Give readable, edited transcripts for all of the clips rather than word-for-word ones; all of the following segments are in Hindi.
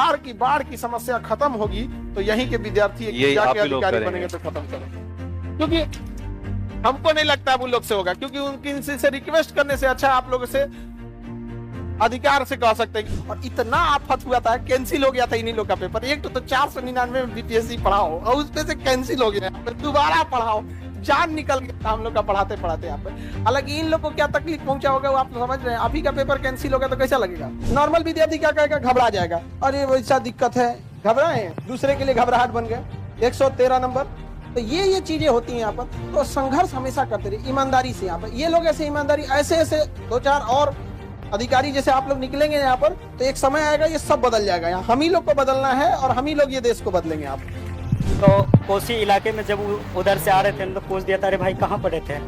बिहार की बाढ़ की समस्या खत्म होगी तो यहीं के विद्यार्थी जाके अधिकारी बनेंगे तो खत्म करेंगे, क्योंकि हमको नहीं लगता वो लोग से होगा, क्योंकि उनकी से रिक्वेस्ट करने से अच्छा आप लोग से अधिकार से कह सकते हैं। और इतना आफत हुआ था, कैंसिल हो गया था इन्हीं लोग का पेपर। एक तो 499 में बीपीएससी पढ़ाओ और उसपे से कैंसिल हो गया, दोबारा पढ़ाओ, जान निकल गया था हम लोग का पढ़ाते पढ़ाते यहाँ पे। हालांकि इन लोग को क्या तकलीफ पहुंचा होगा वो आप समझ रहे हैं। अभी का पेपर कैंसिल होगा तो कैसा लगेगा? नॉर्मल विद्यार्थी क्या कहेगा? घबरा जाएगा, अरे वैसा दिक्कत है, घबराए, दूसरे के लिए घबराहट बन गया। 113 नंबर, तो ये चीजें होती हैं यहाँ पर। तो संघर्ष हमेशा करते रहिए ईमानदारी से। यहाँ पर ये लोग ऐसे ईमानदारी ऐसे 2-4 और अधिकारी जैसे आप लोग निकलेंगे यहाँ पर तो एक समय आएगा ये सब बदल जाएगा। यहाँ हम ही लोग को बदलना है और हम ही लोग ये देश को बदलेंगे। आप तो कोसी इलाके में जब उधर से आ रहे थे तो पूछ दिया था, अरे भाई कहाँ पढ़े थे?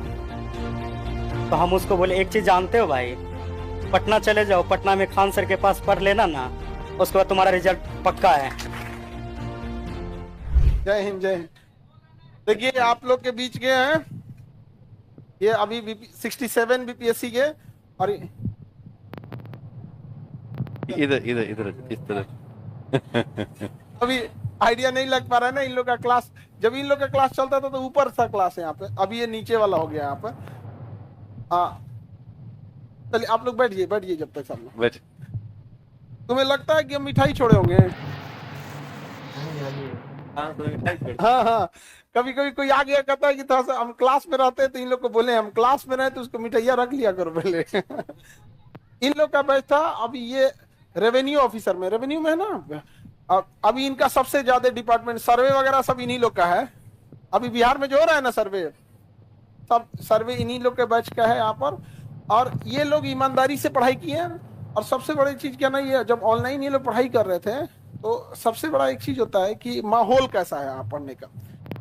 तो हम उसको बोले एक चीज जानते हो भाई, पटना चले जाओ, पटना में खान सर के पास पढ़ लेना ना, उसके बाद तुम्हारा रिजल्ट पक्का है। जय हिंद, जय हिंद। देखिए आप लोग के बीच के हैं ये अभी 67 बीपीएससी के, और इधर इधर इधर इस तरह अभी आइडिया नहीं लग पा रहा है ना इन लोग का क्लास। जब इन लोग का क्लास चलता था तो ऊपर था क्लास यहाँ पे, अभी ये नीचे वाला हो गया यहाँ पे। हाँ चलिए आप लोग बैठिए जब तक सब बैठ। तुम्हें लगता है कि हम मिठाई छोड़े होंगे? हाँ, कभी कभी कोई आ गया कहता है कि थोड़ा सा हम क्लास में रहते हैं तो इन लोग को बोले हम क्लास में रहे तो उसको मिठाइया रख लिया करो पहले। इन लोग का बैच था अभी ये रेवेन्यू ऑफिसर में, रेवेन्यू में है ना। अभी इनका सबसे ज्यादा डिपार्टमेंट सर्वे वगैरह सब इन्हीं लोग का है। अभी बिहार में जो हो रहा है ना सर्वे, सब सर्वे इन्हीं लोग के बैच का है यहाँ पर। और ये लोग ईमानदारी से पढ़ाई किए हैं। और सबसे बड़ी चीज क्या ना, ये जब ऑनलाइन ये लोग पढ़ाई कर रहे थे तो सबसे बड़ा एक चीज होता है कि माहौल कैसा है यहाँ पढ़ने का।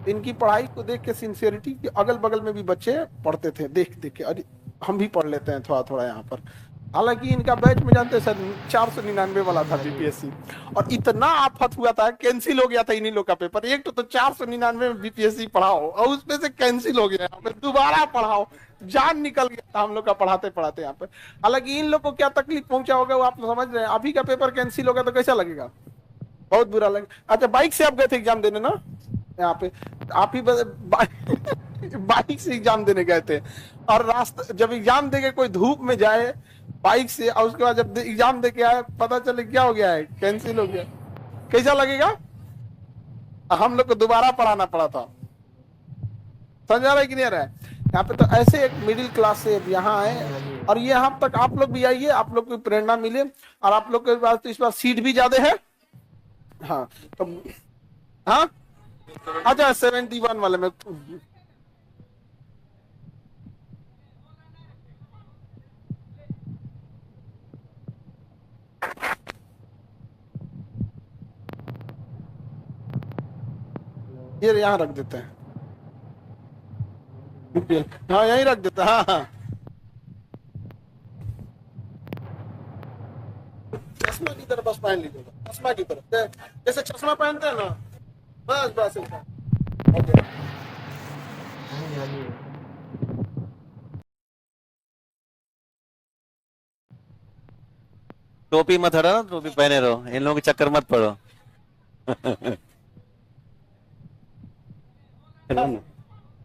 इनकी पढ़ाई को देख के सिंसियरिटी, अगल बगल में भी बच्चे पढ़ते थे देख के, अरे हम भी पढ़ लेते हैं थोड़ा थोड़ा यहाँ पर। हालांकि इनका बैच में जानते हैं सर 499 वाला था बीपीएससी, और इतना आफत हुआ था कैंसिल हो गया था इन्हीं लोग का पेपर। एक तो 499 में बीपीएससी पढ़ाओ और उसपे से कैंसिल हो गया, दोबारा पढ़ाओ, जान निकल गया था हम लोग का पढ़ाते पढ़ाते यहाँ पे। हालांकि इन लोग को क्या तकलीफ पहुंचा होगा वो आप समझ रहे हैं। अभी का पेपर कैंसिल होगा तो कैसा लगेगा? बहुत बुरा लगेगा। अच्छा बाइक से आप गए थे एग्जाम देने ना यहाँ पे? आप ही बाइक से एग्जाम देने गए थे, और रास्ता जब एग्जाम दे के कोई धूप में जाए बाइक से, और उसके बाद जब एग्जाम दे के आए पता चले क्या हो गया है, कैंसिल हो गया, कैसा लगेगा? हम लोग को दोबारा पढ़ाना पड़ा था। समझ आ रहा है कि नहीं आ रहा है? यहाँ पे तो ऐसे एक मिडिल क्लास से यहाँ आए, और ये यहाँ तक आप लोग भी आइए, आप लोग को प्रेरणा मिले। और आप लोग के पास तो इस बार सीट भी ज्यादा है। हाँ तो हाँ अच्छा 71 वाले में ये यहाँ रख देते हैं। हाँ यहीं रख देते हैं। हाँ हाँ चश्मा की तरफ बस पहन लीजिएगा, चश्मा की तरफ, जैसे चश्मा पहनते हैं ना, बस बस ओके। टोपी मत हटा ना, टोपी पहने रहो, इन लोगों के चक्कर मत पड़ो।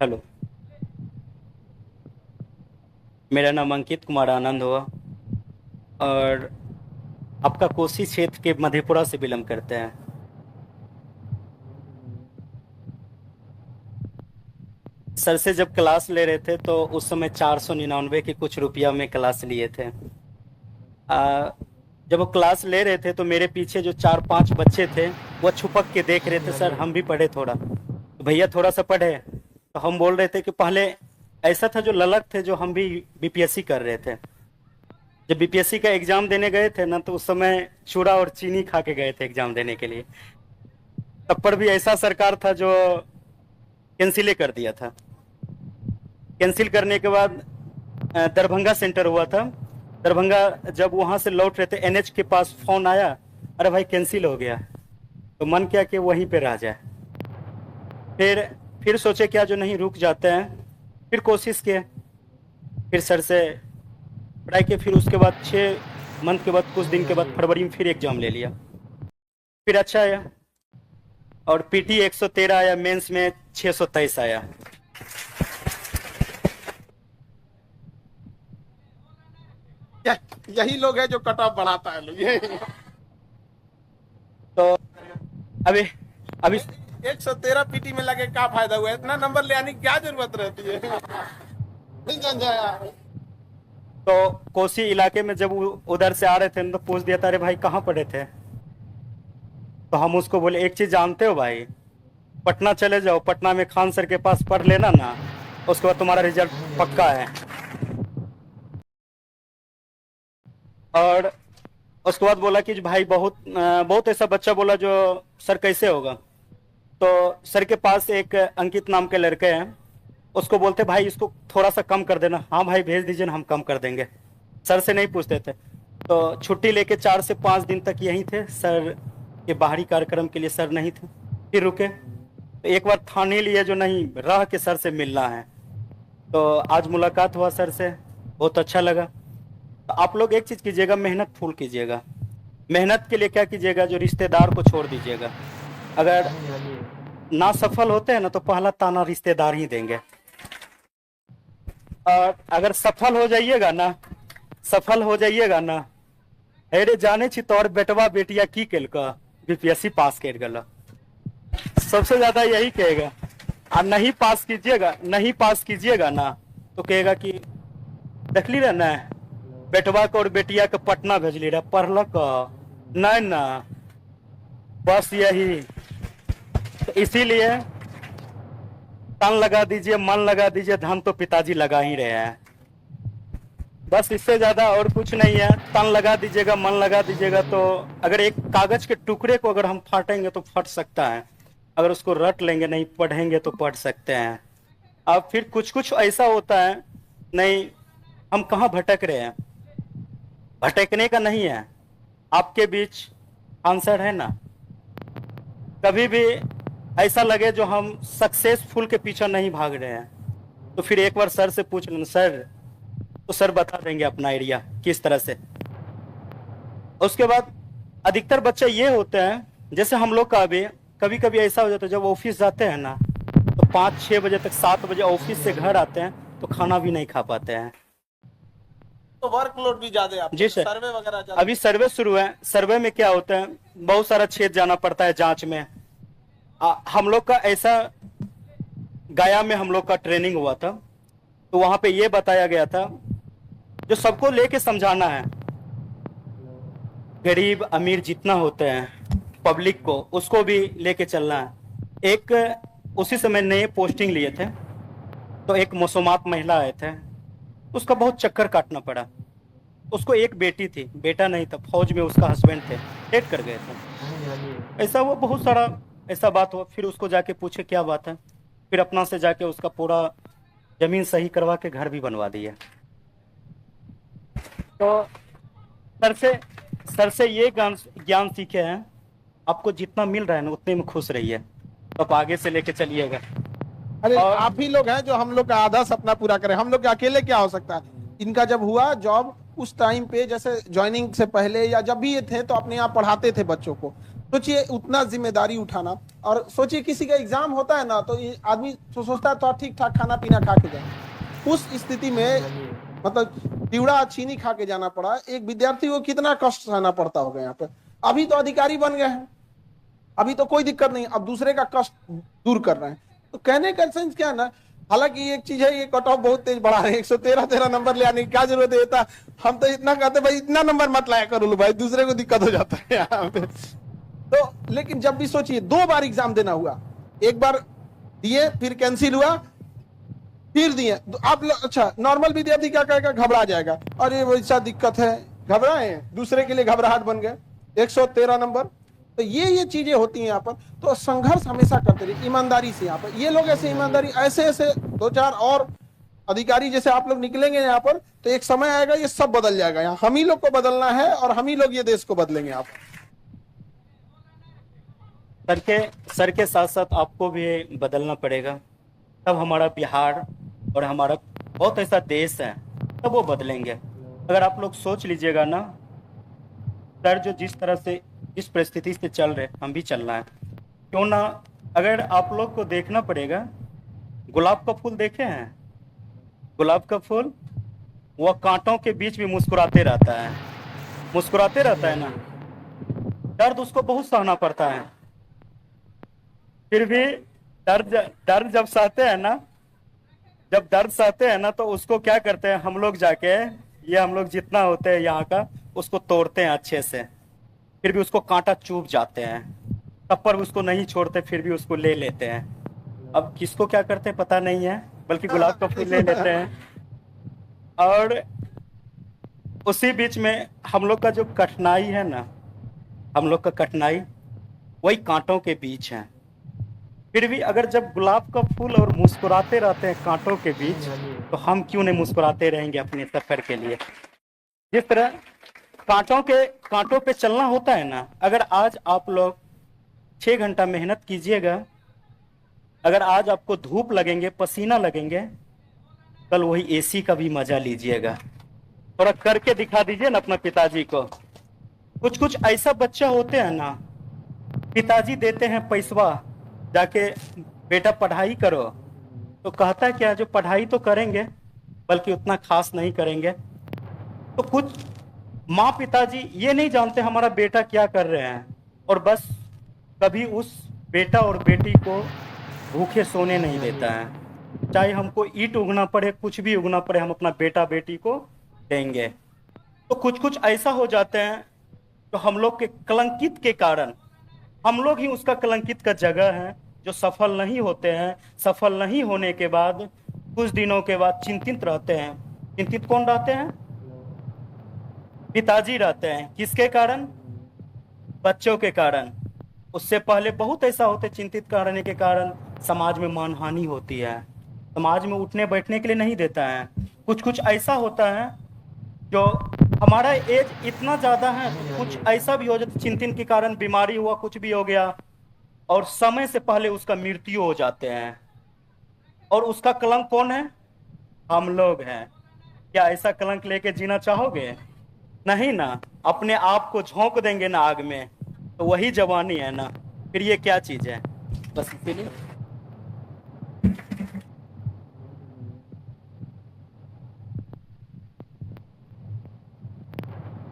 हेलो, मेरा नाम अंकित कुमार आनंद हुआ, और आपका कोसी क्षेत्र के मधेपुरा से बिलोंग करते हैं। सर से जब क्लास ले रहे थे तो उस समय 499 के कुछ रुपया में क्लास लिए थे। जब वो क्लास ले रहे थे तो मेरे पीछे जो 4-5 बच्चे थे वो छुपक के देख रहे थे, सर हम भी पढ़े थोड़ा, तो भैया थोड़ा सा पढ़े। तो हम बोल रहे थे कि पहले ऐसा था जो ललक थे, जो हम भी बीपीएससी कर रहे थे। जब बीपीएससी का एग्जाम देने गए थे ना तो उस समय चूड़ा और चीनी खा के गए थे एग्जाम देने के लिए। तब पर भी ऐसा सरकार था जो कैंसिल कर दिया था। कैंसिल करने के बाद दरभंगा सेंटर हुआ था। दरभंगा जब वहां से लौट रहे थे एनएच के पास फोन आया, अरे भाई कैंसिल हो गया। तो मन किया कि वहीं पे रह जाए। फिर सोचे क्या जो नहीं रुक जाते हैं, फिर कोशिश किए, फिर सर से पढ़ाई के, फिर उसके बाद 6 मंथ के बाद कुछ दिन के बाद फरवरी में फिर एग्जाम ले लिया। फिर अच्छा आया, और पीटी 113 आया, मेंस में 623 आया। यही लोग है जो कट ऑफ बढ़ाता है लोग ये। तो अभी अभी 113 पीटी में लगे क्या फायदा हुआ, इतना नंबर ले आने की क्या जरूरत रहती है। नहीं समझा यार। तो कोसी इलाके में जब उधर से आ रहे थे तो पूछ दिया था, अरे भाई कहाँ पढ़े थे? तो हम उसको बोले एक चीज जानते हो भाई, पटना चले जाओ, पटना में खान सर के पास पढ़ लेना ना, उसके बाद तुम्हारा रिजल्ट पक्का है। और उसके बाद बोला कि भाई बहुत ऐसा बच्चा बोला जो सर कैसे होगा। तो सर के पास एक अंकित नाम के लड़के हैं, उसको बोलते भाई इसको थोड़ा सा कम कर देना। हाँ भाई भेज दीजिए ना, हम कम कर देंगे। सर से नहीं पूछते थे। तो छुट्टी लेके 4 से 5 दिन तक यहीं थे, सर के बाहरी कार्यक्रम के लिए सर नहीं थे। फिर रुके तो एक बार ठाने लिए जो नहीं रह के सर से मिलना है। तो आज मुलाकात हुआ सर से, बहुत अच्छा लगा। तो आप लोग एक चीज कीजिएगा, मेहनत फुल कीजिएगा। मेहनत के लिए क्या कीजिएगा, जो रिश्तेदार को छोड़ दीजिएगा। अगर ना सफल होते हैं ना तो पहला ताना रिश्तेदार ही देंगे। और अगर सफल हो जाइएगा ना, अरे जाने छी तोर बेटवा बेटिया की केलका, बीपीएससी पास कर गला, सबसे ज्यादा यही कहेगा। और नहीं पास कीजिएगा ना तो कहेगा कि देखली रहे ना बेटवा को और बेटिया के पटना भेजली रहे, पढ़लक नहीं ना, बस यही। तो इसीलिए तन लगा दीजिए, मन लगा दीजिए, धन तो पिताजी लगा ही रहे हैं। बस इससे ज्यादा और कुछ नहीं है। तन लगा दीजिएगा, मन लगा दीजिएगा। तो अगर एक कागज के टुकड़े को अगर हम फाटेंगे तो फट सकता है, अगर उसको रट लेंगे, नहीं पढ़ेंगे तो पढ़ सकते हैं। अब फिर कुछ कुछ ऐसा होता है, नहीं हम कहाँ भटक रहे हैं, भटकने का नहीं है, आपके बीच आंसर है ना। कभी भी ऐसा लगे जो हम सक्सेसफुल के पीछे नहीं भाग रहे हैं तो फिर एक बार सर से पूछ लेना, सर, तो सर बता देंगे अपना एरिया किस तरह से। उसके बाद अधिकतर बच्चे ये होते हैं, जैसे हम लोग का भी कभी कभी ऐसा हो जाता है, जब ऑफिस जाते हैं ना तो 5-6 बजे तक, 7 बजे ऑफिस से घर आते हैं तो खाना भी नहीं खा पाते हैं। तो वर्कलोड भी ज्यादा है, जी सर। सर्वे वगैरह ज्यादा। अभी सर्वे शुरू है। सर्वे में क्या होता है, बहुत सारा क्षेत्र जाना पड़ता है जांच में। हम लोग का ऐसा, गया में हम लोग का ट्रेनिंग हुआ था, तो वहां पे ये बताया गया था जो सबको लेके समझाना है, गरीब अमीर जितना होते हैं पब्लिक को, उसको भी लेके चलना है। एक उसी समय नए पोस्टिंग लिए थे, तो एक मौसमात महिला आए थे, उसका बहुत चक्कर काटना पड़ा। उसको एक बेटी थी, बेटा नहीं था, फौज में उसका हस्बैंड थे, डेट कर गए थे। ऐसा वो बहुत सारा ऐसा बात हुआ। फिर उसको जाके पूछे क्या बात है, फिर अपना से जाके उसका पूरा जमीन सही करवा के घर भी बनवा दिया। तो सर से ये ज्ञान सीखे हैं, आपको जितना मिल रहा है ना उतने में खुश रहिए, तो आप आगे से लेके चलिएगा। अरे आप ही लोग हैं जो हम लोग का आधा सपना पूरा करें। हम लोग के अकेले क्या हो सकता है। इनका जब हुआ जॉब, उस टाइम पे जैसे ज्वाइनिंग से पहले या जब भी ये थे तो अपने यहाँ पढ़ाते थे बच्चों को। सोचिए उतना जिम्मेदारी उठाना, और सोचिए किसी का एग्जाम होता है ना तो ये आदमी तो सोचता है तो ठीक ठाक खाना पीना खा के जाए। उस स्थिति में मतलब चिवड़ा चीनी खा के जाना पड़ा। एक विद्यार्थी को कितना कष्ट सहना पड़ता होगा यहाँ पे। अभी तो अधिकारी बन गए हैं, अभी तो कोई दिक्कत नहीं, अब दूसरे का कष्ट दूर कर रहे हैं। तो कहने का सेंस क्या है ना, हालांकि एक चीज है, ये कट ऑफ बहुत तेज बढ़ा रहे हैं। 113 नंबर ले आने की क्या जरूरत है। हम तो इतना कहते भाई इतना नंबर मत लाया करो लो भाई, दूसरे को दिक्कत हो जाता है यहाँ पे। तो लेकिन जब भी सोचिए 2 बार एग्जाम देना हुआ, एक बार दिए फिर कैंसिल हुआ, फिर दिए। तो आप अच्छा नॉर्मल विद्यार्थी क्या कहेगा, घबरा जाएगा, अरे वैसा दिक्कत है, घबराए, दूसरे के लिए घबराहट बन गए। 113 नंबर। तो ये चीजें होती हैं यहाँ पर। तो संघर्ष हमेशा करते रहिए ईमानदारी से। यहाँ पर ये लोग ऐसे ईमानदारी, ऐसे 2-4 और अधिकारी जैसे आप लोग निकलेंगे यहाँ पर, तो एक समय आएगा ये सब बदल जाएगा। यहाँ हम ही लोग को बदलना है और हम ही लोग ये देश को बदलेंगे। आप सर के साथ साथ आपको भी बदलना पड़ेगा, तब हमारा बिहार और हमारा बहुत ऐसा देश है, तब वो बदलेंगे। अगर आप लोग सोच लीजिएगा ना, सर जो जिस तरह से इस परिस्थिति से चल रहे, हम भी चलना है। क्यों ना, अगर आप लोग को देखना पड़ेगा, गुलाब का फूल देखे हैं? गुलाब का फूल वह कांटों के बीच भी मुस्कुराते रहता है, मुस्कुराते रहता है ना। दर्द उसको बहुत सहना पड़ता है, फिर भी दर्द जब सहते हैं ना, जब दर्द सहते हैं ना, तो उसको क्या करते हैं हम लोग जाके, ये हम लोग जितना होते हैं यहाँ का, उसको तोड़ते हैं अच्छे से, फिर भी उसको कांटा चुभ जाते हैं, तब पर उसको नहीं छोड़ते, फिर भी उसको ले लेते हैं। अब किसको क्या करते हैं पता नहीं है, बल्कि गुलाब का फूल ले लेते हैं। और उसी बीच में हम लोग का जो कठिनाई है ना, हम लोग का कठिनाई वही कांटों के बीच है। फिर भी अगर जब गुलाब का फूल और मुस्कुराते रहते हैं कांटों के बीच, तो हम क्यों नहीं मुस्कुराते रहेंगे अपने सफर के लिए। जिस तरह कांटों पे चलना होता है ना, अगर आज आप लोग 6 घंटा मेहनत कीजिएगा, अगर आज आपको धूप लगेंगे, पसीना लगेंगे, कल वही एसी का भी मजा लीजिएगा। थोड़ा करके दिखा दीजिए ना अपना पिताजी को। कुछ कुछ ऐसा बच्चा होते हैं ना, पिताजी देते हैं पैसवा, जाके बेटा पढ़ाई करो, तो कहता है क्या, जो पढ़ाई तो करेंगे बल्कि उतना खास नहीं करेंगे। तो कुछ माँ पिताजी ये नहीं जानते हमारा बेटा क्या कर रहे हैं, और बस कभी उस बेटा और बेटी को भूखे सोने नहीं देता है। चाहे हमको ईंट उगना पड़े, कुछ भी उगना पड़े, हम अपना बेटा बेटी को देंगे। तो कुछ कुछ ऐसा हो जाते हैं, तो हम लोग के कलंकित के कारण, हम लोग ही उसका कलंकित का जगह है, जो सफल नहीं होते हैं। सफल नहीं होने के बाद कुछ दिनों के बाद चिंतित रहते हैं। चिंतित कौन रहते हैं? पिताजी रहते हैं। किसके कारण? बच्चों के कारण। उससे पहले बहुत ऐसा होते, चिंतित करने के कारण समाज में मानहानि होती है, समाज में उठने बैठने के लिए नहीं देता है। कुछ कुछ ऐसा होता है, जो हमारा एज इतना ज्यादा है, कुछ ऐसा भी हो जाता, चिंतन के कारण बीमारी हुआ, कुछ भी हो गया, और समय से पहले उसका मृत्यु हो जाते हैं। और उसका कलंक कौन है? हम लोग हैं। क्या ऐसा कलंक लेके जीना चाहोगे? नहीं ना। अपने आप को झोंक देंगे ना आग में, तो वही जवानी है ना। फिर ये क्या चीज है? बस इसीलिए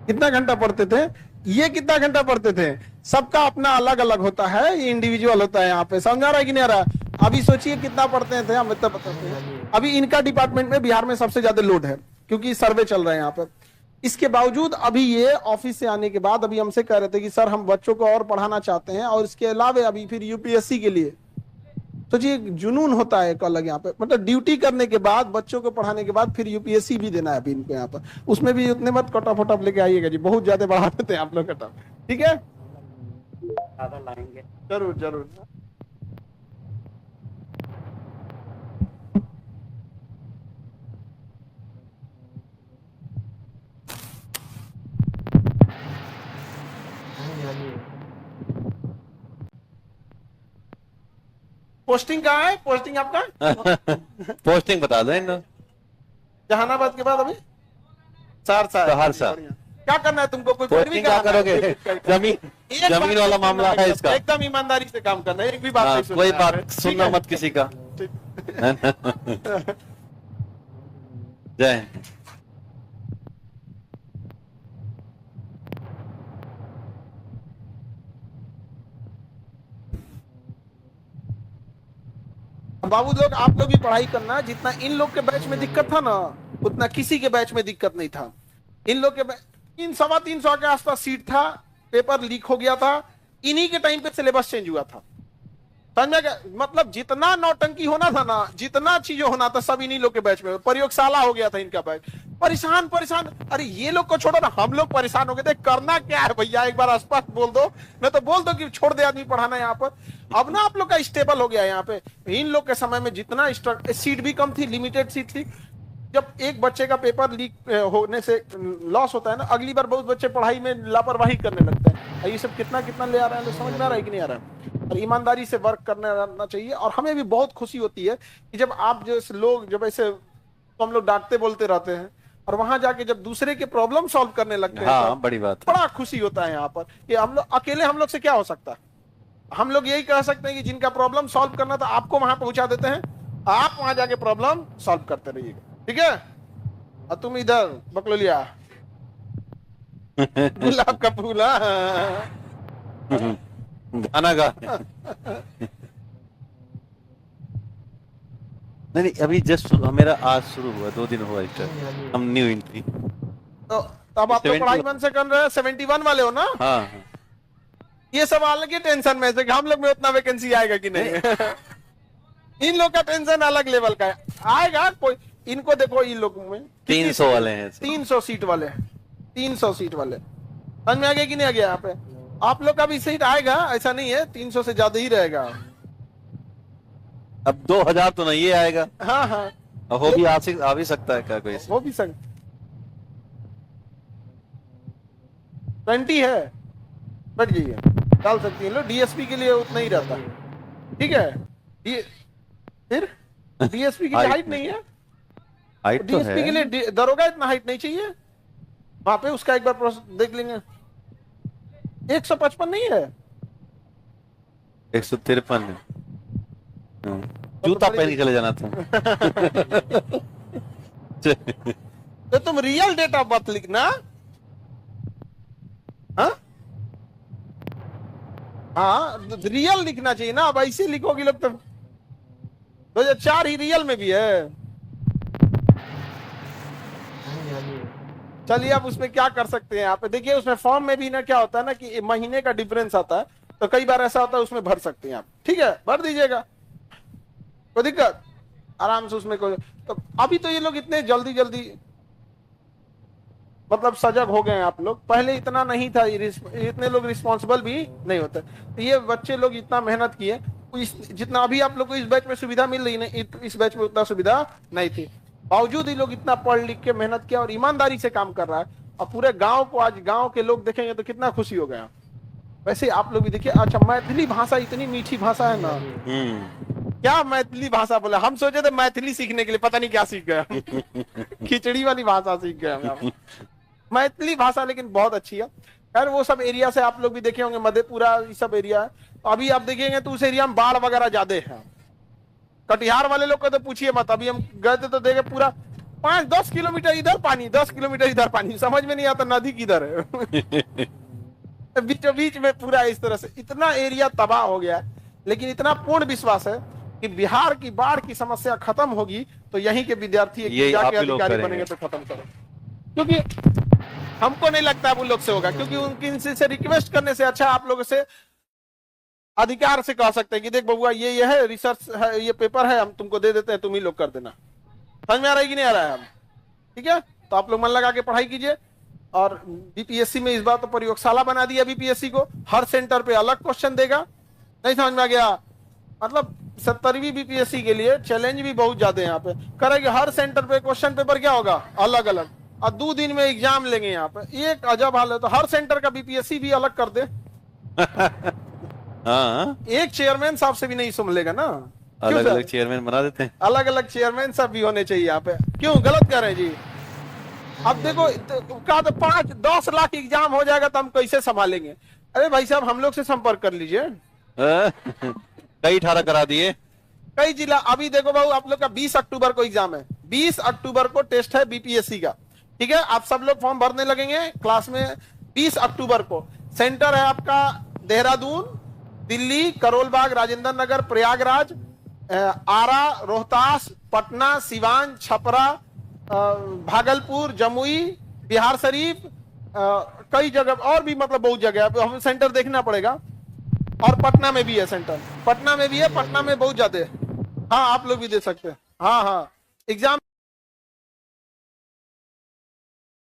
कितना घंटा पढ़ते थे? ये कितना घंटा पढ़ते थे? सबका अपना अलग अलग होता है, ये इंडिविजुअल होता है। यहाँ पे समझा रहा है कि नहीं आ रहा? अभी सोचिए कितना पढ़ते थे हम, इतना बताते हैं। अभी इनका डिपार्टमेंट में बिहार में सबसे ज्यादा लोड है, क्योंकि सर्वे चल रहा है यहाँ पे। इसके बावजूद अभी ये ऑफिस से आने के बाद अभी हमसे कह रहे थे कि सर हम बच्चों को और पढ़ाना चाहते हैं, और इसके अलावा अभी फिर यूपीएससी के लिए। तो जी जुनून होता है एक अलग यहाँ पे, मतलब ड्यूटी करने के बाद, बच्चों को पढ़ाने के बाद फिर यूपीएससी भी देना है अभी इनको यहाँ पर। उसमें भी उतने मत कटअप वटअप लेके आइएगा जी, बहुत ज्यादा बढ़ा देते हैं आप लोग कटअप। ठीक है, ज्यादा लाएंगे। जरूर जरूर। पोस्टिंग कहाँ है? पोस्टिंग आपका पोस्टिंग बता दो इन लोग। जहानाबाद के बाद अभी सहरसा। सहरसा। क्या करना है तुमको? कोई पोस्टिंग क्या करोगे? जमीन वाला मामला है इसका। एकदम ईमानदारी से काम करना है, एक भी बात हाँ, नहीं सुनना कोई है। बात ठीक सुनना है? मत किसी का। जय हिंद। बाबू लोग, आप लोग भी पढ़ाई करना। जितना इन लोग के बैच में दिक्कत था ना, उतना किसी के बैच में दिक्कत नहीं था। इन लोग के 300 के आसपास सीट था, पेपर लीक हो गया था, इन्हीं के टाइम पे सिलेबस चेंज हुआ था। समझ में गया? मतलब जितना नौटंकी होना था ना, जितना चीजें होना था, सब इन्हीं लोग के बैच में। प्रयोगशाला हो गया था इनका बैच। परेशान परेशान, अरे ये लोग को छोड़ो ना, हम लोग परेशान हो गए थे। करना क्या है भैया, एक बार स्पष्ट बोल दो, नहीं तो बोल दो कि छोड़ दे आदमी पढ़ाना यहाँ पर। अब ना आप लोग का स्टेबल हो गया यहाँ पे। इन लोग के समय में जितना सीट भी कम थी, लिमिटेड सीट थी। जब एक बच्चे का पेपर लीक होने से लॉस होता है ना, अगली बार बहुत बच्चे पढ़ाई में लापरवाही करने लगते हैं। ये सब कितना कितना ले आ रहा है, समझ में आ रहा है कि नहीं आ रहा है? और ईमानदारी से वर्क करना चाहिए। और हमें भी बहुत खुशी होती है कि जब आप जैसे लोग, जब ऐसे तो हम लोग डांटते बोलते रहते हैं, और वहां जाके जब दूसरे के प्रॉब्लम सॉल्व करने लगते हैं हाँ तो बड़ी बात है। बड़ा खुशी होता है यहाँ पर कि हम लोग अकेले, हम लोग से क्या हो सकता है। हम लोग यही कह सकते हैं कि जिनका प्रॉब्लम सॉल्व करना था आपको वहां पहुंचा देते हैं, आप वहां जाके प्रॉब्लम सॉल्व करते रहिएगा, ठीक है। और तुम इधर बकलोलिया गुलाब का फूल, हाँ। गाना गा। नहीं अभी जस्ट मेरा आज शुरू हुआ, 2 दिन हुआ इस टाइम, हम न्यू एंट्री। तो तब आप तो 71 पढ़ाई मन से कर रहे हैं, 71 वाले हो ना। हाँ हाँ। ये सब अलग ही टेंशन में से कि हम लोग में उतना वैकेंसी आएगा कि नहीं। इन लोग का टेंशन अलग लेवल का है, आएगा कोई। इनको देखो, इन लोगों में 300 वाले हैं। 300 सीट वाले, 300 सीट वाले। समझ में आ गया कि नहीं आ गया। यहाँ पे आप लोग का भी सीट आएगा, ऐसा नहीं है, 300 से ज्यादा ही रहेगा। अब 2000 तो नहीं आएगा। हाँ हाँ, अब हो भी आ भी सकता है क्या कोई। वो भी संग 20 है, बढ़ जाइए, डाल सकती है लो। डीएसपी के लिए उतना ही रहता है, ठीक है। फिर डीएसपी के लिए हाइट नहीं है, हाइट तो डीएसपी के है। लिए दरोगा इतना हाइट नहीं चाहिए। वहां पे उसका एक बार प्रोसेस देख लेंगे। 155 नहीं है, 153 है। जूता पहन के चले जाना था। तो तुम रियल डेट ऑफ बर्थ लिखना। हाँ हाँ, रियल लिखना चाहिए ना। अब ऐसे लिखोगी लोग तो 2004 ही रियल में भी है। चलिए, अब उसमें क्या कर सकते हैं। आप देखिए, उसमें फॉर्म में भी ना क्या होता है ना कि महीने का डिफरेंस आता है, तो कई बार ऐसा होता है उसमें भर सकते हैं आप, ठीक है, भर दीजिएगा, कोई दिक्कत, आराम से उसमें कोई। तो अभी तो ये लोग इतने जल्दी जल्दी मतलब सजग हो गए हैं आप लोग, पहले इतना नहीं था, इतने लोग रिस्पॉन्सिबल भी नहीं होते। तो ये बच्चे लोग इतना मेहनत किए, जितना अभी आप लोग को इस बैच में सुविधा मिल रही है, इस बैच में उतना सुविधा नहीं थी। बावजूद ही लोग इतना पढ़ लिख के मेहनत किया और ईमानदारी से काम कर रहा है। और पूरे गांव को, आज गांव के लोग देखेंगे तो कितना खुशी हो गया। वैसे आप लोग भी देखिए। अच्छा, मैथिली भाषा इतनी मीठी भाषा है ना। क्या मैथिली भाषा बोला, हम सोचे थे मैथिली सीखने के लिए, पता नहीं क्या सीख गया। खिचड़ी वाली भाषा सीख गया। मैथिली भाषा लेकिन बहुत अच्छी है। खैर, वो सब एरिया से आप लोग भी देखे होंगे, मधेपुरा ये सब एरिया है। तो अभी आप देखेंगे तो उस एरिया में बाढ़ वगैरह ज्यादा है। कटिहार वाले लोग को तो पूछिए मत। अभी हम गए थे तो देखे पूरा 5-10 किलोमीटर इधर पानी, 10 किलोमीटर इधर पानी, समझ में नहीं आता नदी किधर है। बीचों बीच में पूरा इस तरह से इतना एरिया तबाह हो गया है। लेकिन इतना पूर्ण विश्वास है कि बिहार की बाढ़ की समस्या खत्म होगी तो यहीं के विद्यार्थी जाके अधिकारी बनेंगे तो खत्म करो। क्योंकि हमको नहीं लगता उन लोग से होगा, क्योंकि उनकी से रिक्वेस्ट करने से अच्छा आप लोगों से अधिकार से कह सकते हैं कि देख बबुआ, ये है रिसर्च है, ये पेपर है, हम तुमको दे देते हैं, तुम ही लोग कर देना। समझ में आ रहा है कि नहीं आ रहा है? हम ठीक है, तो आप लोग मन लगा के पढ़ाई कीजिए। और बीपीएससी में इस बार तो प्रयोगशाला बना दिया बीपीएससी को, हर सेंटर पे अलग क्वेश्चन देगा। नहीं समझ में आ गया? मतलब 70वीं बीपीएससी के लिए चैलेंज भी बहुत ज्यादा है। यहाँ पे करेंगे हर सेंटर पे क्वेश्चन पेपर क्या होगा, अलग अलग, और 2 दिन में एग्जाम लेंगे। यहाँ पे एक अजब हाल है। तो हर सेंटर का बीपीएससी भी अलग कर दे। हाँ, एक चेयरमैन साहब से भी नहीं संभलेगा ना। अलग अलग चेयरमैन बना देते हैं। अलग अलग चेयरमैन सब भी होने चाहिए यहाँ पे। क्यों गलत कर रहे हैं जी? अब देखो, कहा तो 5-10 लाख एग्जाम हो जाएगा तो हम कैसे संभालेंगे? अरे भाई साहब, हम लोग से संपर्क कर लीजिए। कई 18 करा दिए, कई जिला। अभी देखो बाबू, आप लोग का 20 अक्टूबर को एग्जाम है, 20 अक्टूबर को टेस्ट है बीपीएससी का, ठीक है। आप सब लोग फॉर्म भरने लगेंगे क्लास में 20 अक्टूबर को। सेंटर है आपका देहरादून, दिल्ली, करोलबाग, राजेंद्र नगर, प्रयागराज, आरा, रोहतास, पटना, सिवान, छपरा, भागलपुर, जमुई, बिहार शरीफ, कई जगह और भी, मतलब बहुत जगह है। हमें सेंटर देखना पड़ेगा। और पटना में भी है सेंटर, पटना में भी है, पटना में बहुत ज्यादा है। हाँ, आप लोग भी दे सकते हैं। हाँ हाँ, एग्जाम